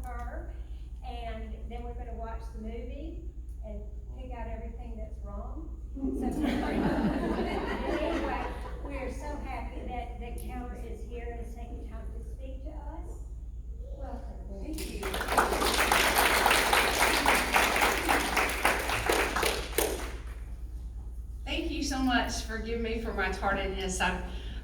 her, and then we're gonna watch the movie and pick out everything that's wrong. So, anyway, we are so happy that Keller is here and is taking time to speak to us. Welcome. Thank you. Thank you so much for giving me for my tardiness. I've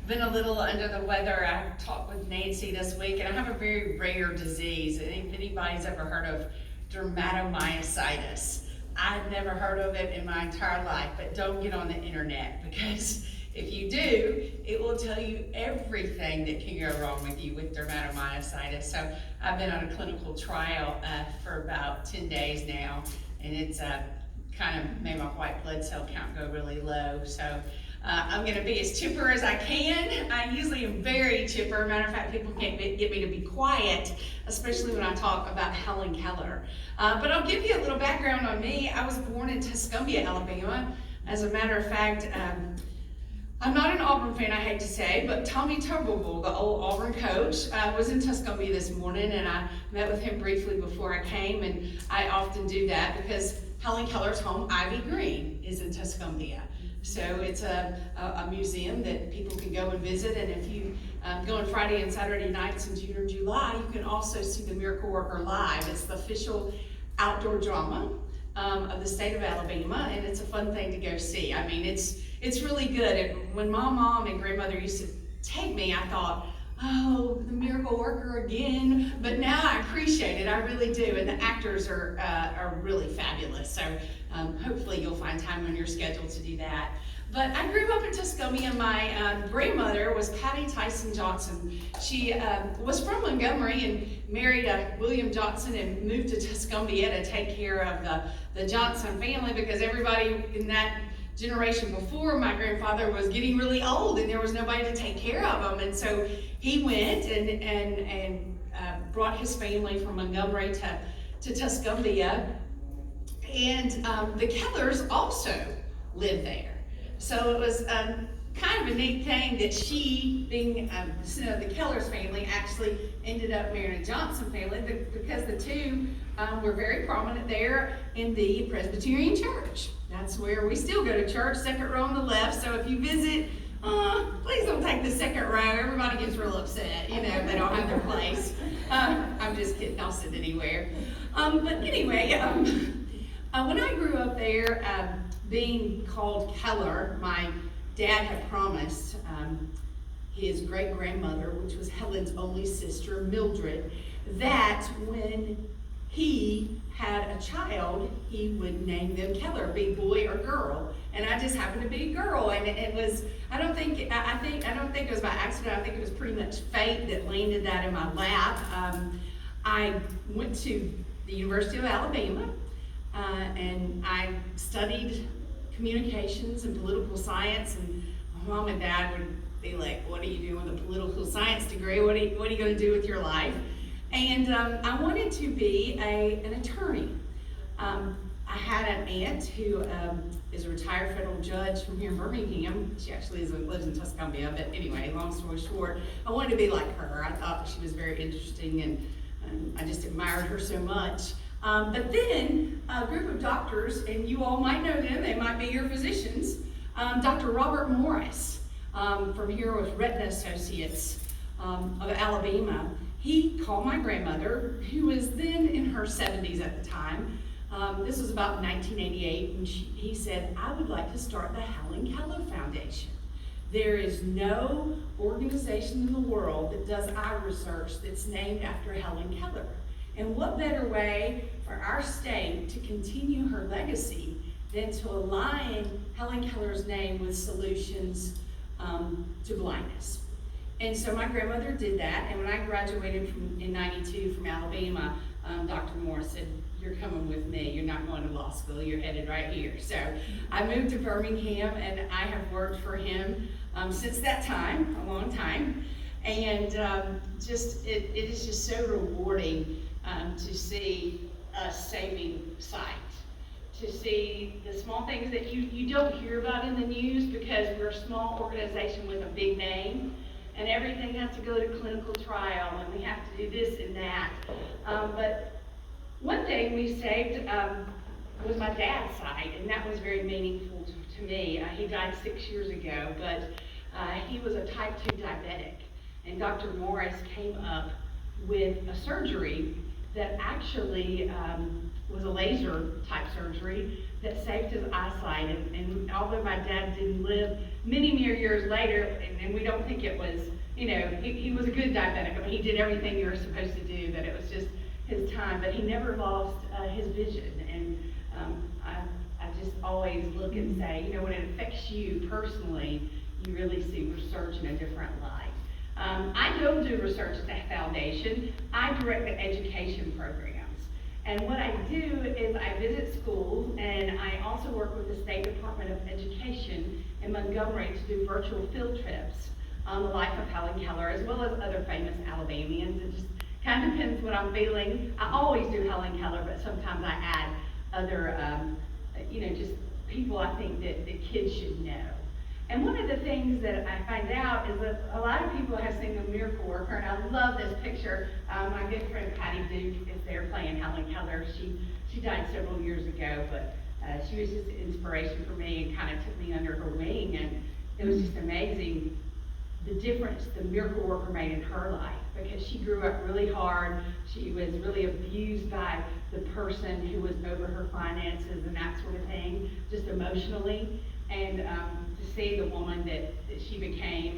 been a little under the weather. I talked with Nancy this week, and I have a very rare disease. If anybody's ever heard of dermatomyositis, I've never heard of it in my entire life, but don't get on the internet, because if you do, it will tell you everything that can go wrong with you with dermatomyositis. So I've been on a clinical trial for about 10 days now, and it's kind of made my white blood cell count go really low. So I'm going to be as chipper as I can. I usually am very chipper. Matter of fact, people can't get me to be quiet, especially when I talk about Helen Keller. But I'll give you a little background on me. I was born in Tuscumbia, Alabama. As a matter of fact, I'm not an Auburn fan, I hate to say, but Tommy Tuberville, the old Auburn coach, was in Tuscumbia this morning, and I met with him briefly before I came, and I often do that because Helen Keller's home, Ivy Green, is in Tuscumbia. So it's a museum that people can go and visit, and if you go on Friday and Saturday nights in June or July, you can also see the Miracle Worker live. It's the official outdoor drama of the state of Alabama, and it's a fun thing to go see. I mean, it's really good. And when my mom and grandmother used to take me, I thought, oh, the Miracle Worker again. But now I appreciate it, I really do. And the actors are really fabulous. So hopefully you'll find time on your schedule to do that. But I grew up in Tuscumbia. My grandmother was Patty Tyson Johnson. She was from Montgomery and married William Johnson and moved to Tuscumbia to take care of the Johnson family, because everybody in that generation before my grandfather was getting really old and there was nobody to take care of him. And so he went and brought his family from Montgomery to Tuscumbia. And the Kellers also lived there. So it was kind of a neat thing that she, being the Kellers family, actually ended up marrying a Johnson family, because the two were very prominent there in the Presbyterian Church. That's where we still go to church, second row on the left. So if you visit, please don't take the second row. Everybody gets real upset, you know, they don't have their place. I'm just kidding, I'll sit anywhere. But anyway, when I grew up there, being called Keller, my dad had promised his great-grandmother, which was Helen's only sister, Mildred, that when he had a child, he would name them Keller, be boy or girl. And I just happened to be a girl, and it was, I don't think it was by accident. I think it was pretty much fate that landed that in my lap. I went to the University of Alabama, and I studied communications and political science, and my mom and dad would be like, what are you doing with a political science degree? What are you going to do with your life? And I wanted to be an attorney. I had an aunt who is a retired federal judge from here in Birmingham. She actually lives in Tuscumbia, but anyway, long story short, I wanted to be like her. I thought she was very interesting, and I just admired her so much. But then a group of doctors, and you all might know them, they might be your physicians, Dr. Robert Morris from here with Retina Associates of Alabama. He called my grandmother, who was then in her 70s at the time. This was about 1988, and he said, I would like to start the Helen Keller Foundation. There is no organization in the world that does eye research that's named after Helen Keller. And what better way for our state to continue her legacy than to align Helen Keller's name with solutions to blindness. And so my grandmother did that, and when I graduated in '92 from Alabama, Dr. Morris said, you're coming with me, you're not going to law school, you're headed right here. So I moved to Birmingham, and I have worked for him since that time, a long time. And it is just so rewarding to see us saving sight, to see the small things that you don't hear about in the news, because we're a small organization with a big name, and everything has to go to clinical trial, and we have to do this and that. But one thing we saved was my dad's side, and that was very meaningful to me. He died 6 years ago, but he was a type 2 diabetic, and Dr. Morris came up with a surgery that actually was a laser type surgery that saved his eyesight. And although my dad didn't live many more years later, and we don't think it was, he was a good diabetic. I mean, he did everything you were supposed to do, that it was just his time, but he never lost his vision. And I just always look and say, when it affects you personally, you really see research in a different light. I don't do research at the foundation. I direct the education programs. And what I do is I visit schools, and I also work with the State Department of Education in Montgomery to do virtual field trips on the life of Helen Keller, as well as other famous Alabamians. It just kind of depends what I'm feeling. I always do Helen Keller, but sometimes I add other, just people I think that the kids should know. And one of the things that I find out is that a lot of people have seen The Miracle Worker, and I love this picture. My good friend Patty Duke is there playing Helen Keller. She died several years ago, but she was just an inspiration for me and kind of took me under her wing, and it was just amazing the difference the Miracle Worker made in her life, because she grew up really hard. She was really abused by the person who was over her finances and that sort of thing, just emotionally. And to see the woman that she became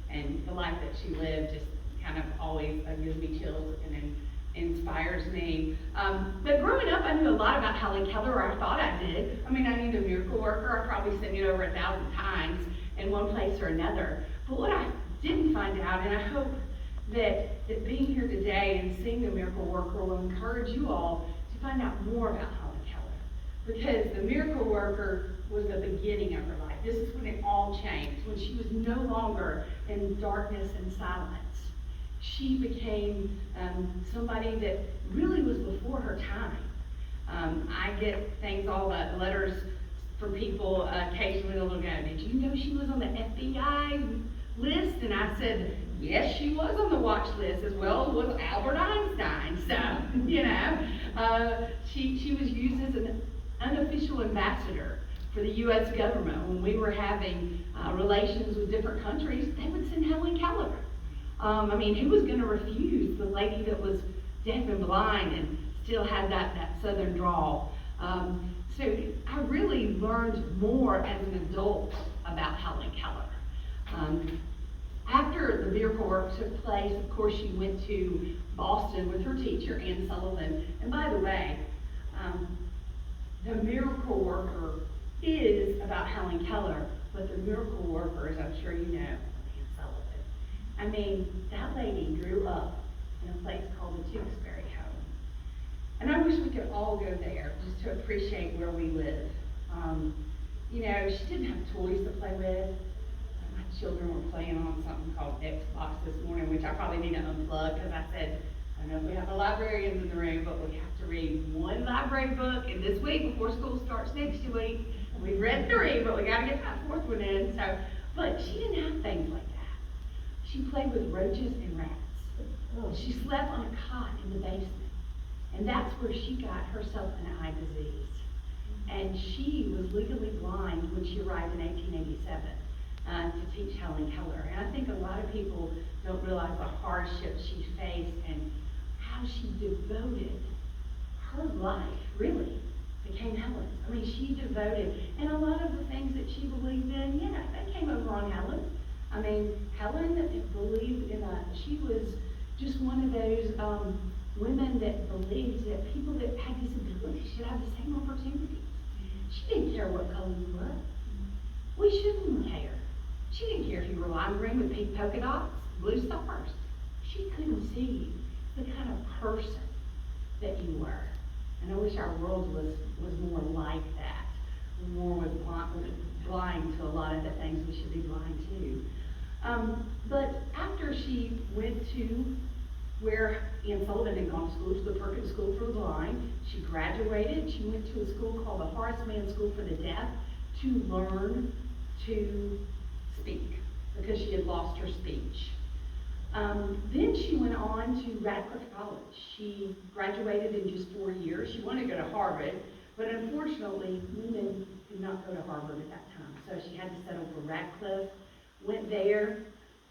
and the life that she lived just kind of always gives me chills and inspires me. But growing up, I knew a lot about Helen Keller, or I thought I did. I mean, I knew The Miracle Worker. I probably seen it over 1,000 times in one place or another. But what I didn't find out, and I hope that being here today and seeing The Miracle Worker will encourage you all to find out more about Helen Keller. Because The Miracle Worker was the beginning of her life. This is when it all changed, when she was no longer in darkness and silence. She became somebody that really was before her time. I get all the letters from people occasionally that will go, did you know she was on the FBI list? And I said, yes, she was on the watch list, as well as was Albert Einstein. So, she was used as an unofficial ambassador for the U.S. government. When we were having relations with different countries, they would send Helen Keller. Who was going to refuse the lady that was deaf and blind and still had that southern drawl? So I really learned more as an adult about Helen Keller. After the Miracle Work took place, of course, she went to Boston with her teacher, Ann Sullivan. And by the way, the Miracle Worker is about Helen Keller, but the Miracle Worker, as I'm sure you know, Ann Sullivan. That lady grew up in a place called the Tewksbury Home. And I wish we could all go there just to appreciate where we live. She didn't have toys to play with. My children were playing on something called Xbox this morning, which I probably need to unplug, because I said, I don't know if we have the librarians in the room, but we have to read one library book, and this week before school starts next week, we've read 3, but we got to get that 4th one in. But she didn't have things like that. She played with roaches and rats. She slept on a cot in the basement, and that's where she got herself an eye disease. And she was legally blind when she arrived in 1887 to teach Helen Keller. And I think a lot of people don't realize the hardships she faced and how she devoted her life, really, became Helen's. She devoted, and a lot of the things that she believed in, they came over on Helen. Helen believed in she was just one of those women that believed that people that had disabilities should have the same opportunities. She didn't care what color you were. We shouldn't care. She didn't care if you were lime green with pink polka dots, blue stars. She couldn't see the kind of person that you were. And I wish our world was more like that, more was blind to a lot of the things we should be blind to. But after she went to where Ann Sullivan had gone to school, to the Perkins School for the Blind, she graduated. She went to a school called the Horace Mann School for the Deaf to learn to speak, because she had lost her speech. Then she went on to Radcliffe College. She graduated in just 4 years. She wanted to go to Harvard, but unfortunately, women did not go to Harvard at that time. So she had to settle for Radcliffe, went there.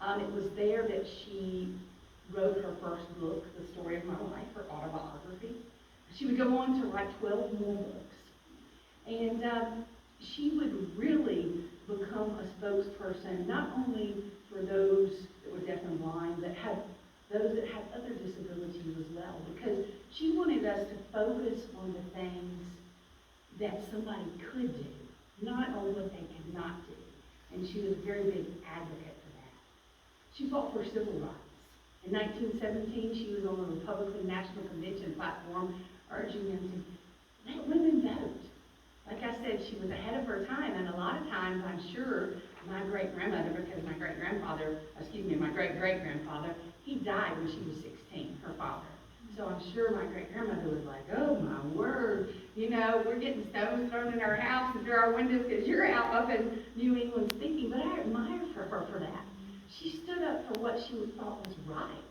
It was there that she wrote her first book, The Story of My Life, her autobiography. She would go on to write 12 more books. And she would really become a spokesperson, not only for those that were deaf and blind, but those that had other disabilities as well, because she wanted us to focus on the things that somebody could do, not on what they could not do. And she was a very big advocate for that. She fought for civil rights. In 1917, she was on the Republican National Convention platform urging them to let women vote. Like I said, she was ahead of her time, and a lot of times, I'm sure, my great-grandmother, because my great-great-grandfather, he died when she was 16, her father. So I'm sure my great-grandmother was like, oh my word, you know, we're getting stones thrown in our house and through our windows because you're out up in New England speaking. But I admire her for that. She stood up for what she thought was right.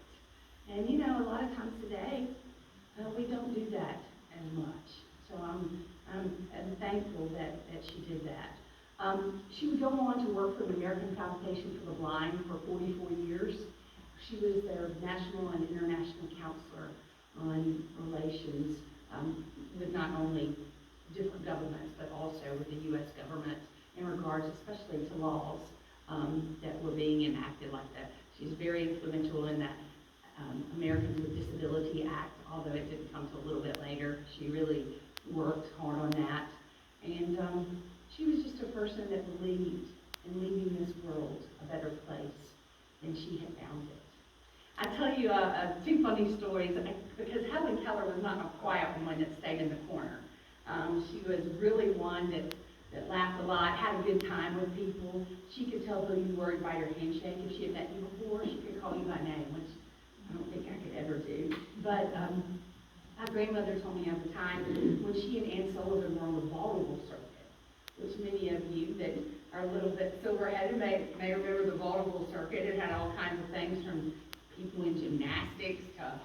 And you know, a lot of times today, we don't do that as much. So I'm thankful that she did that. She would go on to work for the American Foundation for the Blind for 44 years. She was their national and international counselor on relations with not only different governments, but also with the U.S. government in regards especially to laws that were being enacted like that. She's very influential in that Americans with Disability Act, although it didn't come till a little bit later. She really worked hard on that. And she was just a person that believed in leaving this world a better place than she had found it. I tell you two funny stories, because Helen Keller was not a quiet woman that stayed in the corner. She was really one that laughed a lot, had a good time with people. She could tell who you were by your handshake. If she had met you before, she could call you by name, which I don't think I could ever do. But my grandmother told me over time when she and Aunt Sullivan were on the vaudeville circuit, which many of you that are a little bit silver-headed may remember the vaudeville circuit. It had all kinds of things from people in gymnastics to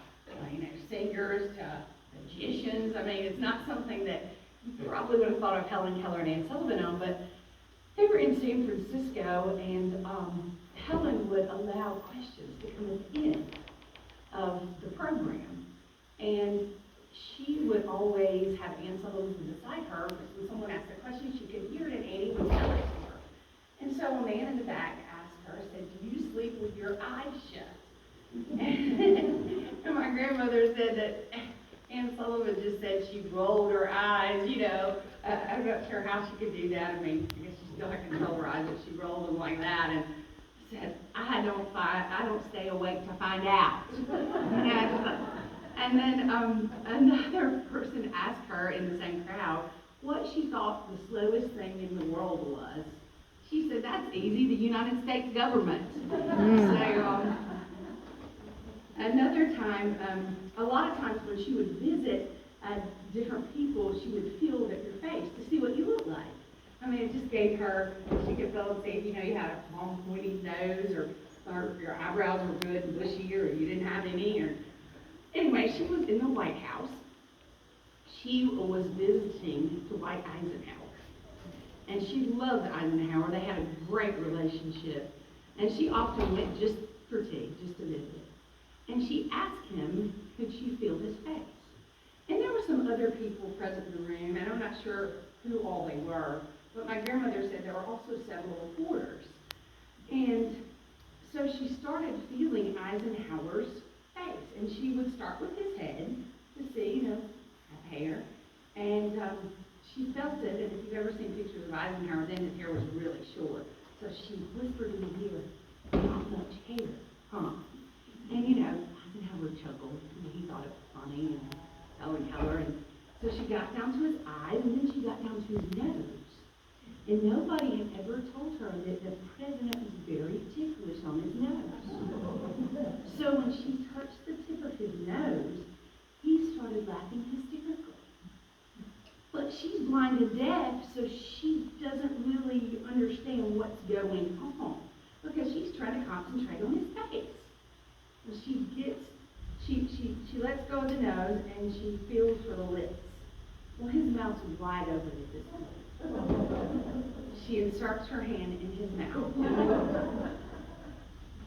singers to magicians. I mean, it's not something that you probably would have thought of Helen Keller and Aunt Sullivan on, but they were in San Francisco, and Helen would allow questions to come at the end of the program. And she would always have Aunt Sullivan beside her, but when someone asked a question, she could hear it, and Annie would tell it to her. And so a man in the back asked her, said, "Do you sleep with your eyes shut?" And my grandmother said that Aunt Sullivan just said she rolled her eyes, you know. I'm not sure how she could do that. I mean, I guess she still had control her eyes, but she rolled them like that and said, I don't stay awake to find out. And then another person asked her in the same crowd what she thought the slowest thing in the world was. She said, "That's easy, the United States government." So, another time, a lot of times when she would visit different people, she would feel at your face to see what you look like. I mean, it just gave her, she could feel and see if, you know, you had a long pointy nose, or your eyebrows were good and bushy, or you didn't have any, or anyway, she was in the White House. She was visiting Dwight Eisenhower, and she loved Eisenhower. They had a great relationship, and she often went just for tea, just to visit. And she asked him, could she feel his face? And there were some other people present in the room, and I'm not sure who all they were, but my grandmother said there were also several reporters. And so she started feeling Eisenhower's face, and she would start with his head to see, you know, hair, and she felt it, and if you've ever seen pictures of Eisenhower, then his hair was really short. So she whispered in the ear, "Not much hair, huh?" And you know, Eisenhower chuckled, and he thought it was funny, and Helen Keller, and so she got down to his eyes, and then she got down to his nose. And nobody had ever told her that the president was very ticklish on his nose. So when she touched the tip of his nose, he started laughing hysterically. But she's blind and deaf, so she doesn't really understand what's going on, because she's trying to concentrate on his face. Well, she lets go of the nose and she feels for the lips. Well, his mouth's wide open at this point. She inserts her hand in his mouth.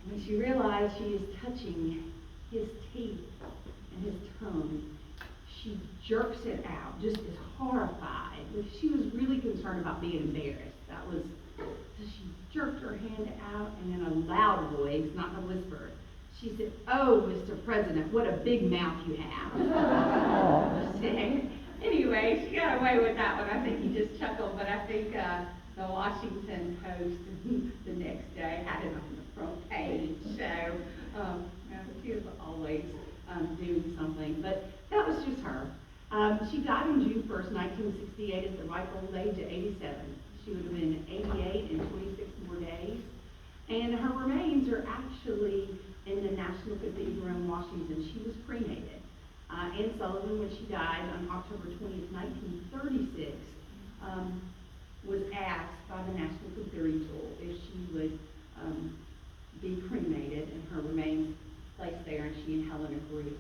When she realized she is touching his teeth and his tongue, she jerks it out, just as horrified. But she was really concerned about being embarrassed. So she jerked her hand out, and in a loud voice, not in a whisper, she said, "Oh, Mr. President, what a big mouth you have." Anyway, she got away with that one. I think he just chuckled, but I think the Washington Post the next day had it on the front page. So she was always doing something, but that was just her. She died on June 1st, 1968 at the ripe old age of 87. She would have been 88 in 26 more days. And her remains are actually in the National Cathedral in Washington. She was cremated. Anne Sullivan, when she died on October 20th, 1936, was asked by the National Cathedral if she would be cremated and her remains placed there, and she and Helen agreed.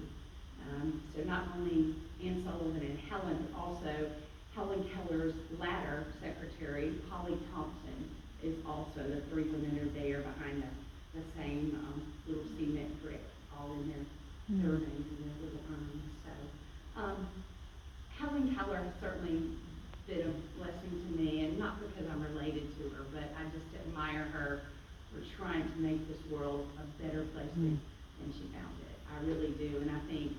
So not only Anne Sullivan and Helen, but also Helen Keller's latter secretary, Polly Thompson, is also, the three women are there behind the same little cement brick, all in their remains in their little urns. So Helen Keller has certainly been a blessing to me, and not because I'm related to her, but I just admire her for trying to make this world a better place than she found it. I really do, and I think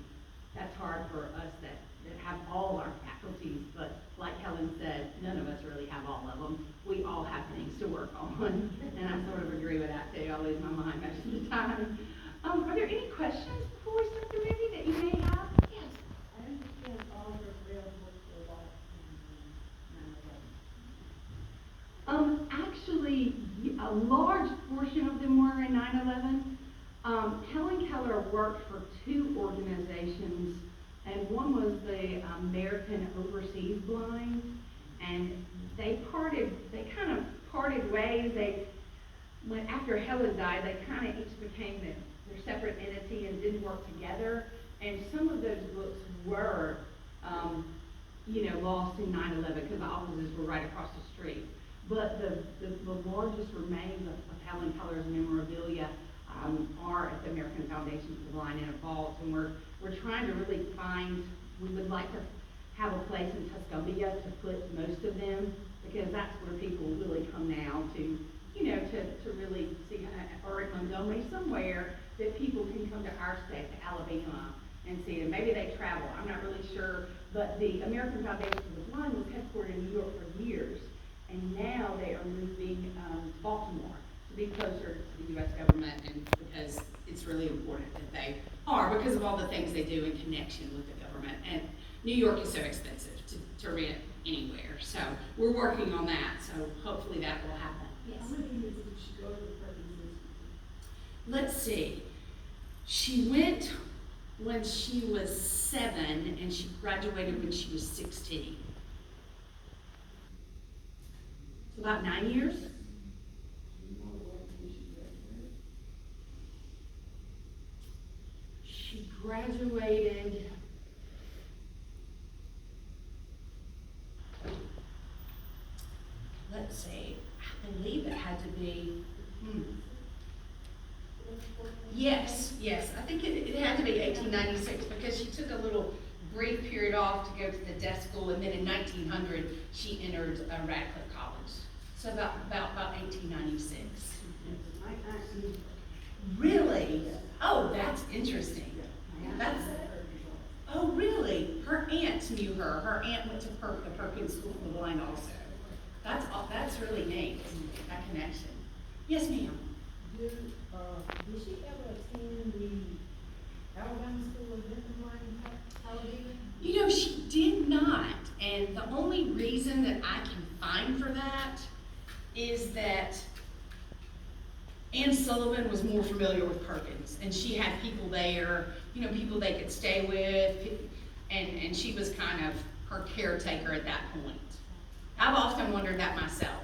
that's hard for us that have all our faculties, but like Helen said, none of us really have all of them. We all have things to work on, and I sort of agree with that too. I lose my mind most of the time. Are there any questions before we start the movie that you may have? Yes. I understand all of her real books were lost in 9/11. Actually, a large portion of them were in 9/11. Helen Keller worked for two organizations, and one was the American Overseas Blind, and they kind of parted ways. After Helen died, they kind of each became their separate entity and didn't work together, and some of those books were, lost in 9/11 because the offices were right across the street. But the largest remains of Helen Keller's memorabilia are at the American Foundation for the Blind in a vault, and we're trying to really we would like to have a place in Tuscumbia to put most of them, because that's where people really come now to really see, or in Montgomery somewhere, that people can come to our state, to Alabama, and see them. Maybe they travel, I'm not really sure, but the American Foundation for the Blind was headquartered in New York for years, and now they are moving to Baltimore to be closer to the U.S. government, and because it's really important that they are, because of all the things they do in connection with the government. And New York is so expensive to rent anywhere, so we're working on that, so hopefully that will happen. Yes. How many years did she go to the Perkins Institute? Let's see. She went when she was 7, and she graduated when she was 16. So about 9 years. Do you know what year she graduated? She graduated. Let's see. I believe it had to be. Yes. I think it had to be 1896, because she took a little brief period off to go to the deaf school, and then in 1900 she entered Radcliffe College. So about 1896. Really? Oh, that's interesting. Oh, really? Her aunt knew her. Her aunt went to the Perkins School for the Blind also. That's really neat, that connection. Yes, ma'am. Did she ever attend the Alabama School of Deaf and Blind in Talladega? She did not, and the only reason that I can find for that is that Anne Sullivan was more familiar with Perkins, and she had people there, people they could stay with, and she was kind of her caretaker at that point. I've often wondered that myself,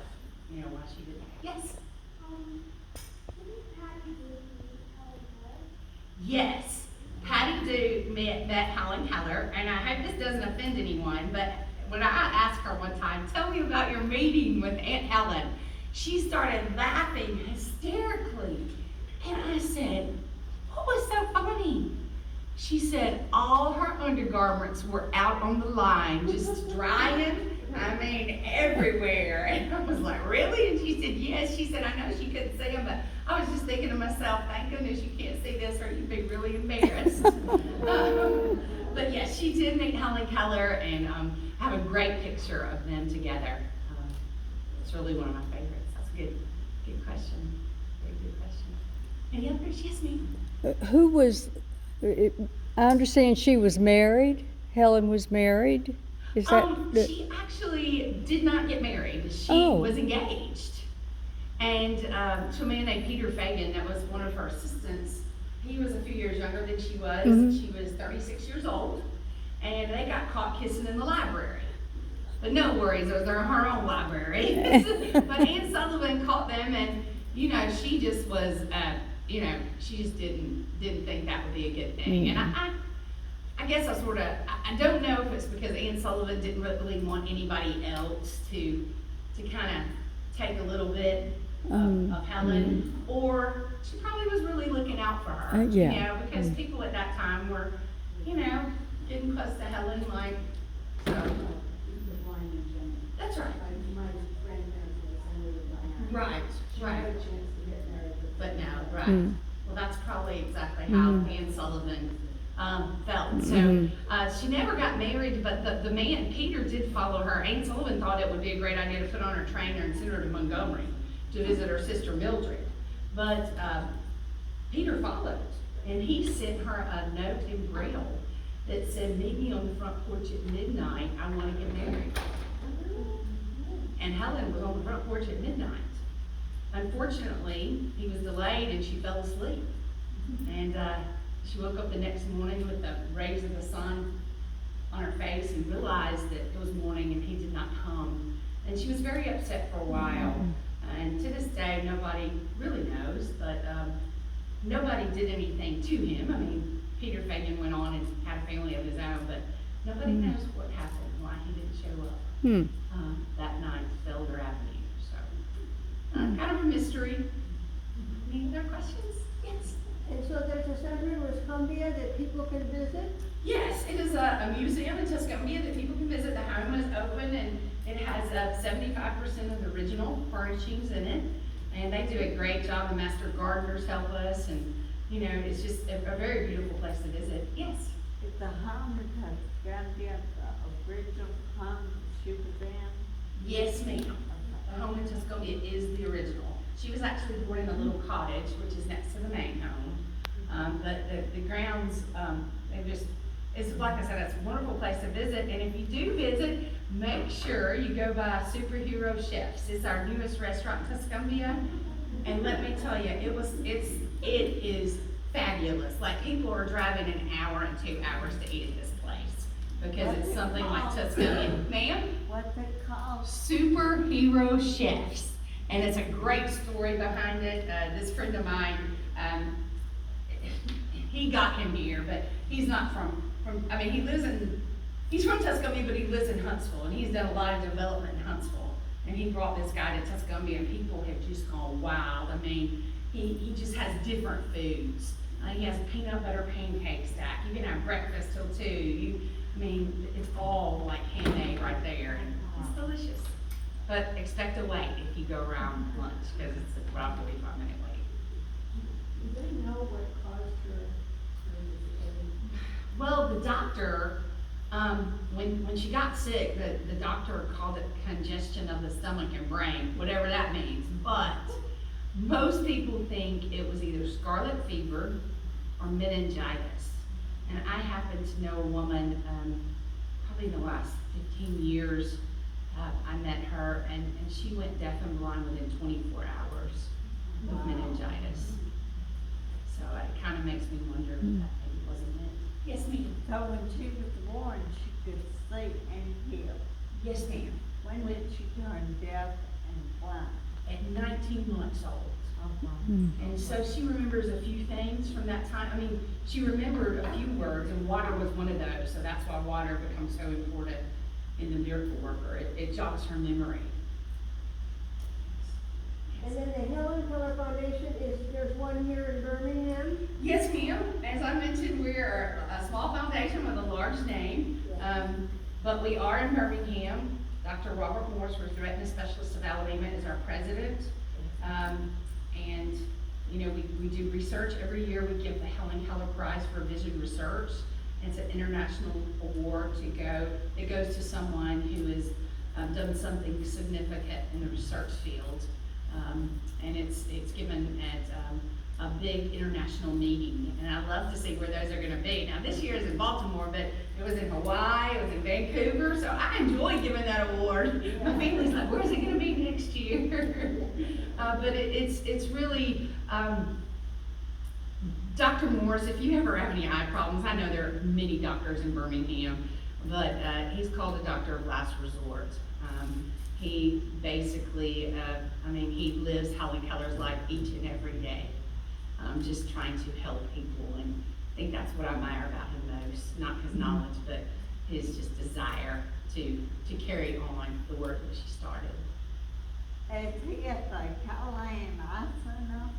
why she did that. Yes? Yes, Patty met Helen Keller, and I hope this doesn't offend anyone, but when I asked her one time, tell me about your meeting with Aunt Helen, she started laughing hysterically. And I said, what was so funny? She said all her undergarments were out on the line, just drying, I mean, everywhere. And I was like, really? And she said, yes. She said, I know she couldn't see them, but I was just thinking to myself, thank goodness you can't see this or you'd be really embarrassed. But yes, she did meet Helen Keller and have a great picture of them together. It's really one of my favorites. That's a good question. Very good question. Any others? Yes, ma'am. Who was, I understand she was married, Helen was married, is that? She actually did not get married. She Oh. was engaged. And to a man named Peter Fagan, that was one of her assistants. He was a few years younger than she was. Mhm. She was 36 years old. And they got caught kissing in the library. But no worries, it was her own library. But Ann Sullivan caught them, and she just was, she just didn't think that would be a good thing. And I guess I don't know if it's because Ann Sullivan didn't really want anybody else to kind of take a little bit of Helen, or she probably was really looking out for her. Yeah. Because people at that time were, getting close to Helen, like, so. That's right. Right. But no, right. Well, that's probably exactly how Ann Sullivan felt. So she never got married, but the man, Peter, did follow her. Ann Sullivan thought it would be a great idea to put on her trainer and send her to Montgomery to visit her sister Mildred. But Peter followed, and he sent her a note in Braille that said, meet me on the front porch at midnight, I want to get married. And Helen was on the front porch at midnight. Unfortunately, he was delayed and she fell asleep. And she woke up the next morning with the rays of the sun on her face and realized that it was morning and he did not come. And she was very upset for a while. And to this day, nobody really knows, but nobody did anything to him. I mean, Peter Fagan went on and had a family of his own, but nobody knows what happened, why he didn't show up that night to Felder Avenue. So, kind of a mystery. Any other questions? Yes. And so there's a center in Tuscumbia that people can visit? Yes, it is a museum in Tuscumbia that people can visit. The home is open and it has 75% of the original furnishings in it. And they do a great job. The master gardeners help us, and it's just a very beautiful place to visit. Yes? Is the home in Tuscumbia the original home she was in? Yes, ma'am. The home in Tuscumbia is the original. She was actually born in a little cottage, which is next to the main home. But the grounds, it's like I said, it's a wonderful place to visit. And if you do visit, make sure you go by Superhero Chefs. It's our newest restaurant in Tuscumbia. And let me tell you, it is fabulous. Like, people are driving an hour and 2 hours to eat at this place because it's something like Tuscumbia. Ma'am? What's it called? Superhero Chefs. And it's a great story behind it. This friend of mine, he got him here, but he's not he's from Tuscumbia, but he lives in Huntsville, and he's done a lot of development in Huntsville. And he brought this guy to Tuscumbia, and people have just gone wild. I mean, he just has different foods. He has peanut butter pancake stack. You can have breakfast till 2. It's all like handmade right there, and it's delicious. But expect a wait if you go around lunch, because it's about a 45-minute wait. Do they know what caused her Well, the doctor, when she got sick, the doctor called it congestion of the stomach and brain, whatever that means. But most people think it was either scarlet fever or meningitis. And I happen to know a woman, probably in the last 15 years, I met her, and she went deaf and blind within 24 hours with meningitis. So it kind of makes me wonder if that maybe wasn't it. Yes, ma'am. So when she was born, she could see and hear. Yes, ma'am. When did she turn deaf and blind? at 19 months old. Mm. And so she remembers a few things from that time. I mean, she remembered a few words, and water was one of those, so that's why water becomes so important in the miracle worker. It jogs her memory. And then the Helen Keller Foundation there's one here in Birmingham. Yes, ma'am. As I mentioned, we're a small foundation with a large name, but we are in Birmingham. Dr. Robert Morris, we're Retina Specialist of Alabama, is our president. And, you know, we do research every year. We give the Helen Keller Prize for Vision Research. It's an international award it goes to someone who has done something significant in the research field. And it's given at a big international meeting, and I love to see where those are gonna be. Now, this year is in Baltimore, but it was in Hawaii, it was in Vancouver, so I enjoy giving that award. My family's like, where's it gonna be next year? But it's really, Dr. Morris, if you ever have any eye problems, I know there are many doctors in Birmingham, but he's called a doctor of last resort. He basically, he lives Helen Keller's life each and every day, just trying to help people, and I think that's what I admire about him most, not his knowledge, but his just desire to carry on the work that she started. Is he at the Callahan Eye Center?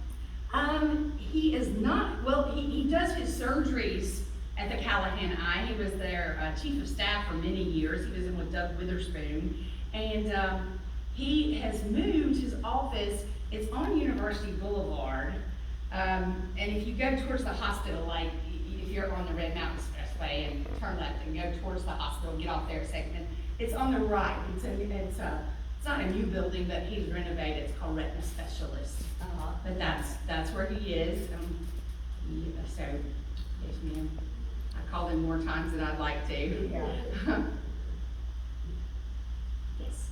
He is not, well, he does his surgeries at the Callahan Eye. He was their chief of staff for many years. He was in with Doug Witherspoon. And he has moved his office, it's on University Boulevard. And if you go towards the hospital, like if you're on the Red Mountain Expressway and turn left and go towards the hospital, get off there a second, it's on the right. It's not a new building, but he's renovated. It's called Retina Specialist. But that's where he is. So, yes, ma'am. I called him more times than I'd like to. Yeah. Yes.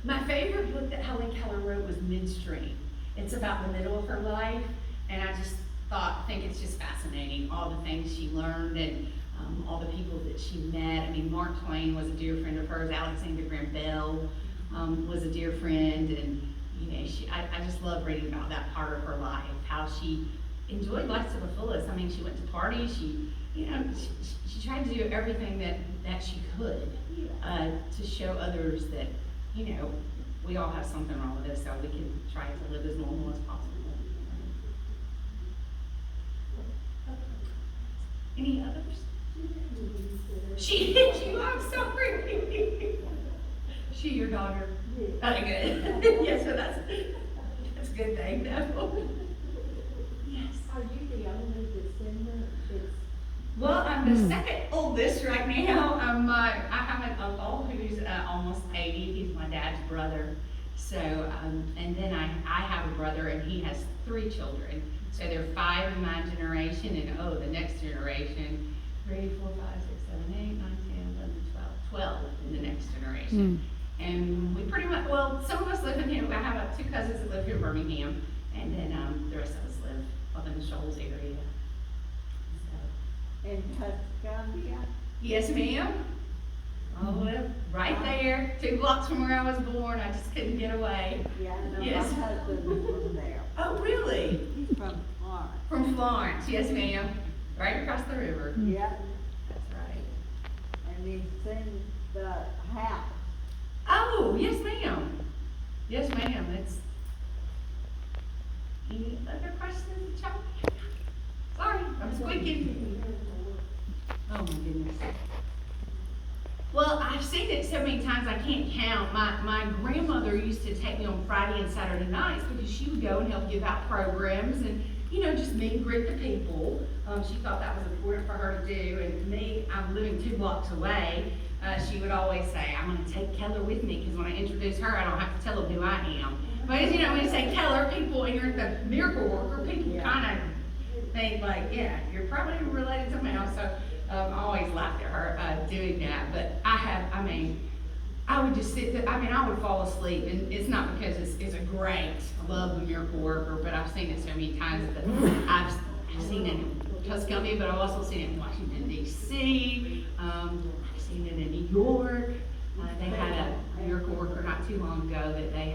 My favorite book that Helen Keller wrote was Midstream. It's about the middle of her life, and I just think it's just fascinating, all the things she learned and all the people that she met. I mean, Mark Twain was a dear friend of hers. Alexander Graham Bell was a dear friend, and you know, I just love reading about that part of her life, how she enjoyed life to the fullest. I mean, she went to parties. She tried to do everything that she could to show others that, you know, we all have something wrong with us, so we can try to live as normal as possible. Any others? I'm sorry. She your daughter? Oh, good. Yes, so that's a good thing, though. Yes. Are you the only descendant that's? Well, I'm the second oldest right now. I have an uncle who's almost 80. He's my dad's brother. So, and then I have a brother, and he has 3 children. So there are 5 in my generation, and the next generation, 3, 4, 5, 6, 7, 8, 9, 10, 11, 12 in the next generation. And we pretty much, well, some of us live in here. I have 2 cousins that live here in Birmingham, and then the rest of us live up in the Shoals area. So. In Tuscany? Yes, ma'am. I live right there, 2 blocks from where I was born. I just couldn't get away. Yeah, I know Yes. my husband is from there. Oh, really? He's from Florence. From Florence, yes, ma'am. Right across the river. Yeah, That's right. and he's in the house. Oh, yes, ma'am. Yes, ma'am. Any other questions, Chuck? Sorry, I'm squeaking. Oh, my goodness. Well, I've seen it so many times I can't count. My grandmother used to take me on Friday and Saturday nights because she would go and help give out programs and, you know, just meet and greet the people. She thought that was important for her to do. And me, I'm living 2 blocks away. She would always say, I'm going to take Keller with me because when I introduce her, I don't have to tell them who I am. But, you know, when you say Keller, people, and you're the miracle worker, people kind of think like, yeah, you're probably related to someone else. So I always laughed at her doing that. But I would just sit there, I would fall asleep. And it's not because it's a great, I love the miracle worker, but I've seen it so many times that I've seen it in Tuscany, but I've also seen it in Washington, D.C. I've seen it in New York. They had a miracle worker not too long ago that they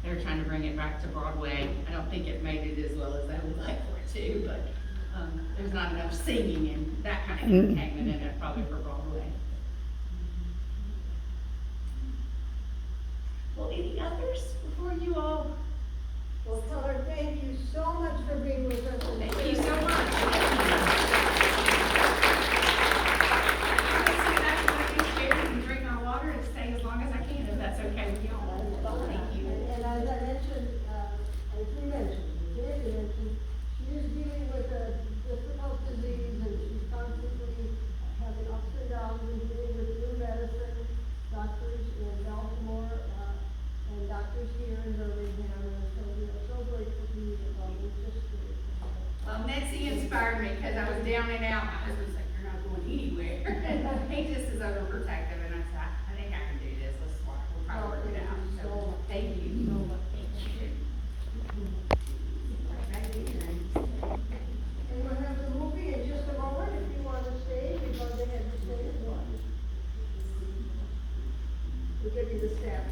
were trying to bring it back to Broadway. I don't think it made it as well as they would like for it to, but, there's not enough singing and that kind of entertainment in it probably for Broadway. Well, any others before you all? Well, Keller, thank you so much for being with us. Thank you so much. I'm gonna sit back in my chair and drink my water and stay as long as I can, if that's okay with y'all. Thank you. And as I mentioned, as we mentioned, Nancy mentioned, she is dealing with a difficult disease and she's constantly having ups and downs and dealing with new medicine, doctors in Baltimore, and doctors here in Birmingham, and so we are so grateful to you, we're just grateful. Well, Nancy inspired me because I was down and out. My husband's like, "You're not going anywhere." He just is overprotective, and I said, "I think I can do this. Let's work. We'll probably work it out." So, thank you so much. And we'll have the movie in just a moment, if you want to stay, you're going to have to stay as well. We'll give you the staff.